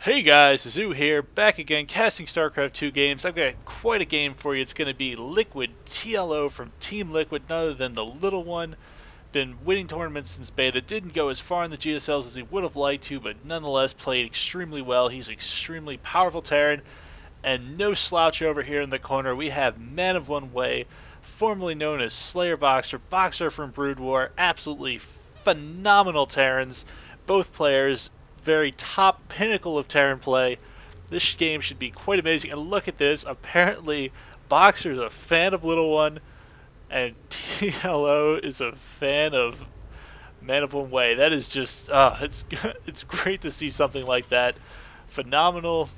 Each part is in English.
Hey guys, Tizzou here, back again, casting StarCraft 2 games. I've got quite a game for you. It's going to be LiquidTLO from Team Liquid, none other than the little one. Been winning tournaments since beta, didn't go as far in the GSLs as he would have liked to, but nonetheless played extremely well. He's extremely powerful Terran, and no slouch over here in the corner. We have Manofoneway, formerly known as Slayer Boxer from Brood War. Absolutely phenomenal Terrans, both players. Very top pinnacle of Terran play. This game should be quite amazing. And look at this. Apparently, Boxer's a fan of Little One, and TLO is a fan of Manofoneway. That is just, it's great to see something like that. Phenomenal.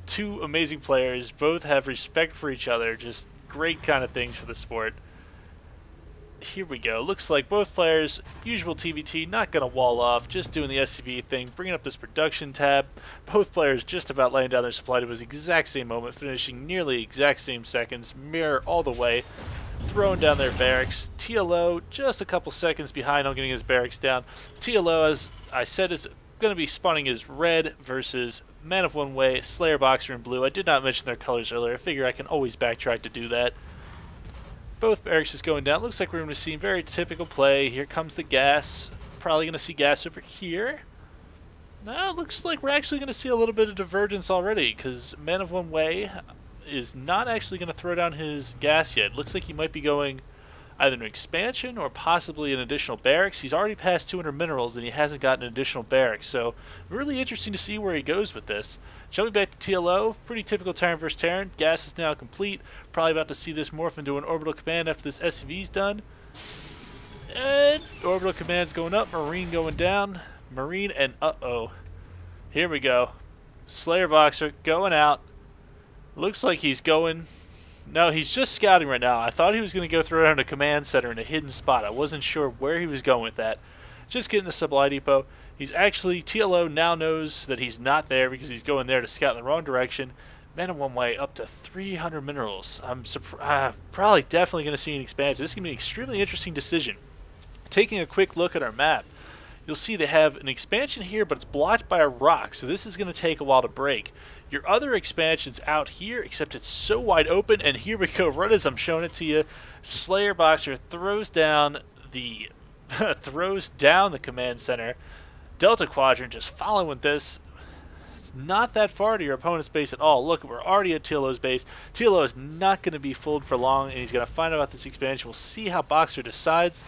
Two amazing players. Both have respect for each other. Just great kind of things for the sport. Here we go. Looks like both players, usual TVT, not going to wall off, just doing the SCV thing, bringing up this production tab. Both players just about laying down their supply to his exact same moment, finishing nearly exact same seconds, mirror all the way, throwing down their barracks. TLO just a couple seconds behind on getting his barracks down. TLO, as I said, is going to be spawning his red versus Manofoneway, Slayer Boxer in blue. I did not mention their colors earlier. I figure I can always backtrack to do that. Both barracks just going down. Looks like we're going to see very typical play. Here comes the gas. Probably going to see gas over here. Now it looks like we're actually going to see a little bit of divergence already, because Manofoneway is not actually going to throw down his gas yet. Looks like he might be going either an expansion or possibly an additional barracks. He's already passed 200 minerals and he hasn't gotten an additional barracks, so really interesting to see where he goes with this. Jumping back to TLO, pretty typical Terran versus Terran. Gas is now complete. Probably about to see this morph into an orbital command after this SCV's done. And orbital command's going up, Marine going down. Marine and uh-oh. Here we go. Slayer Boxer going out. Looks like he's going... No, he's just scouting right now. I thought he was going to go throw down a command center in a hidden spot. I wasn't sure where he was going with that. Just getting the supply depot. He's actually, TLO now knows that he's not there because he's going there to scout in the wrong direction. Manofoneway up to 300 minerals. I'm probably definitely going to see an expansion. This is going to be an extremely interesting decision. Taking a quick look at our map, you'll see they have an expansion here, but it's blocked by a rock, so this is going to take a while to break. Your other expansion's out here, except it's so wide open, and here we go, right as I'm showing it to you. Slayer Boxer throws down the command center. Delta Quadrant just following this. It's not that far to your opponent's base at all. Look, we're already at TLO's base. TLO is not going to be fooled for long, and he's going to find out about this expansion. We'll see how Boxer decides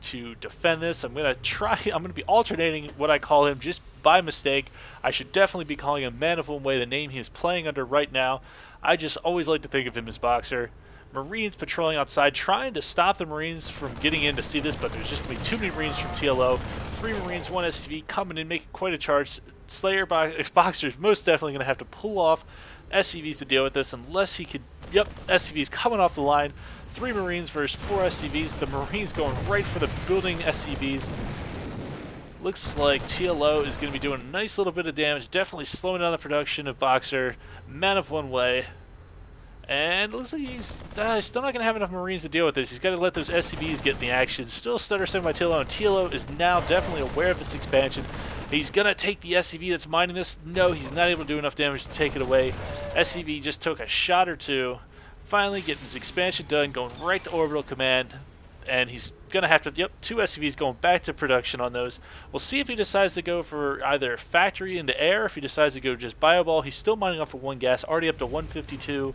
to defend this. I'm going to be alternating what I call him just by mistake. I should definitely be calling him Manofoneway, the name he is playing under right now. I just always like to think of him as Boxer. Marines patrolling outside, trying to stop the Marines from getting in to see this, but there's just going to be too many Marines from TLO. 3 Marines, 1 SCV coming in, making quite a charge. Boxer's most definitely going to have to pull off SCVs to deal with this, unless he could... Yep, SCVs coming off the line. 3 Marines versus 4 SCVs. The Marines going right for the building SCVs. Looks like TLO is going to be doing a nice little bit of damage, definitely slowing down the production of Boxer. Manofoneway. And it looks like he's still not going to have enough Marines to deal with this. He's got to let those SCVs get in the action. Still stutter stepping by TLO, and TLO is now definitely aware of this expansion. He's going to take the SCV that's mining this. No, he's not able to do enough damage to take it away. SCV just took a shot or two. Finally getting his expansion done, going right to orbital command. And he's going to have to, yep, 2 SCVs going back to production on those. We'll see if he decides to go for either factory into air, if he decides to go just bioball. He's still mining up for 1 gas, already up to 152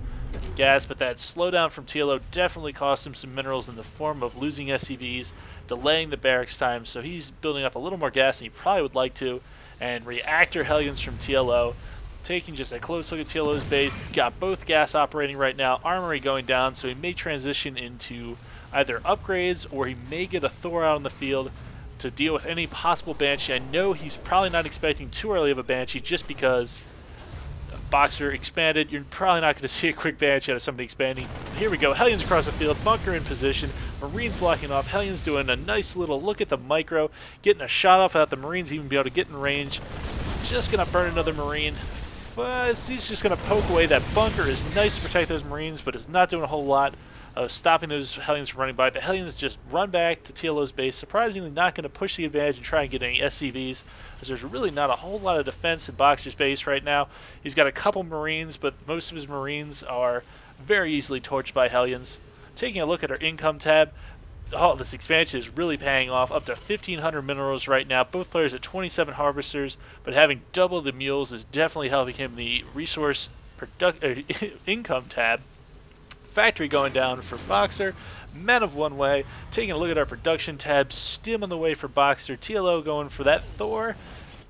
gas, but that slowdown from TLO definitely cost him some minerals in the form of losing SCVs, delaying the barracks time, so he's building up a little more gas than he probably would like to. And reactor Hellions from TLO, taking just a close look at TLO's base. Got both gas operating right now, armory going down, so he may transition into either upgrades or he may get a Thor out on the field to deal with any possible Banshee. I know he's probably not expecting too early of a Banshee just because Boxer expanded. You're probably not going to see a quick Banshee out of somebody expanding. Here we go. Hellions across the field. Bunker in position. Marines blocking off. Hellions doing a nice little look at the micro. Getting a shot off without the Marines even be able to get in range. Just going to burn another Marine. He's just going to poke away. That bunker is nice to protect those Marines, but it's not doing a whole lot. stopping those Hellions from running by. The Hellions just run back to TLO's base, surprisingly not going to push the advantage and try and get any SCVs, as there's really not a whole lot of defense in Boxer's base right now. He's got a couple Marines, but most of his Marines are very easily torched by Hellions. Taking a look at our income tab, oh, this expansion is really paying off. Up to 1,500 minerals right now. Both players at 27 harvesters, but having double the mules is definitely helping him the resource income tab. Factory going down for Boxer. Manofoneway. Taking a look at our production tab, Stim on the way for Boxer. TLO going for that Thor.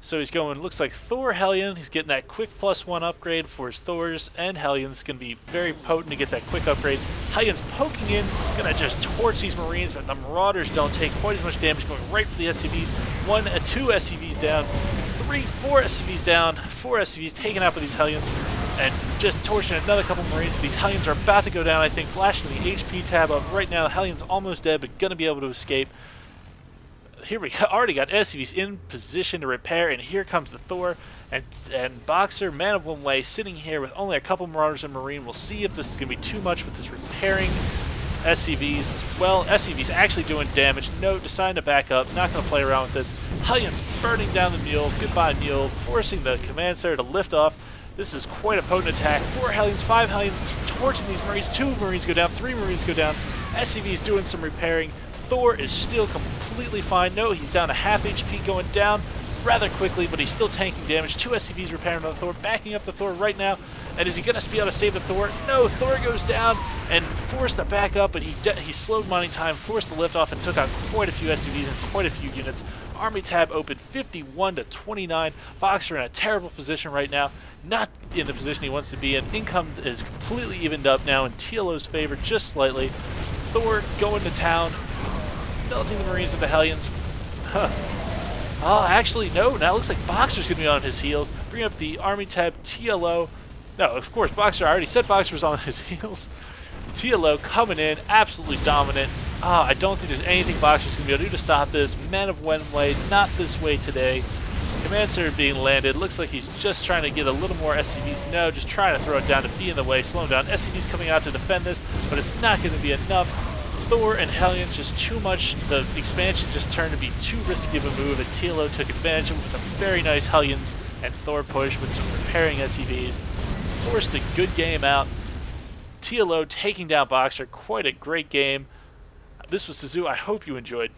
So he's going, looks like Thor Hellion. He's getting that quick +1 upgrade for his Thors, and Hellions going to be very potent to get that quick upgrade. Hellions poking in, going to just torch these Marines, but the Marauders don't take quite as much damage, going right for the SCVs. 2 SCVs down, 3, 4 SCVs down, 4 SCVs taken out by these Hellions, and just torching another couple Marines. But these Hellions are about to go down, I think. Flashing the HP tab up right now. Hellions almost dead, but going to be able to escape. Here we already got SCVs in position to repair, and here comes the Thor, and Boxer, Manofoneway, sitting here with only a couple Marauders and Marine. We'll see if this is going to be too much with this repairing SCVs as well. SCVs actually doing damage. No, deciding to back up. Not going to play around with this. Hellions burning down the mule. Goodbye, mule. Forcing the command center to lift off. This is quite a potent attack. 4 Hellions, 5 Hellions, torching these Marines. 2 Marines go down, 3 Marines go down. SCVs doing some repairing. Thor is still completely fine. No, he's down to half HP, going down rather quickly, but he's still tanking damage. 2 SCVs repairing on the Thor, backing up the Thor right now. And is he going to be able to save the Thor? No, Thor goes down and forced to back up, but he slowed mining time, forced the lift off, and took out quite a few SCVs and quite a few units. Army tab opened 51 to 29. Boxer in a terrible position right now, not in the position he wants to be in. Income is completely evened up now in TLO's favor, just slightly. Thor going to town, melting the Marines with the Hellions. Huh. Oh, actually, no. Now it looks like Boxer's going to be on his heels. Bring up the Army tab, TLO. No, of course, Boxer. I already said Boxer was on his heels. TLO coming in, absolutely dominant. I don't think there's anything Boxer's going to be able to do to stop this. Manofoneway, not this way today. Command center being landed. Looks like he's just trying to get a little more SCVs. No, just trying to throw it down to be in the way, slow him down. SCVs coming out to defend this, but it's not going to be enough. Thor and Hellions just too much. The expansion just turned to be too risky of a move, and TLO took advantage of it with a very nice Hellions and Thor push with some repairing SCVs. Forced a good game out. TLO taking down Boxer. Quite a great game. This was TizzouSC. I hope you enjoyed.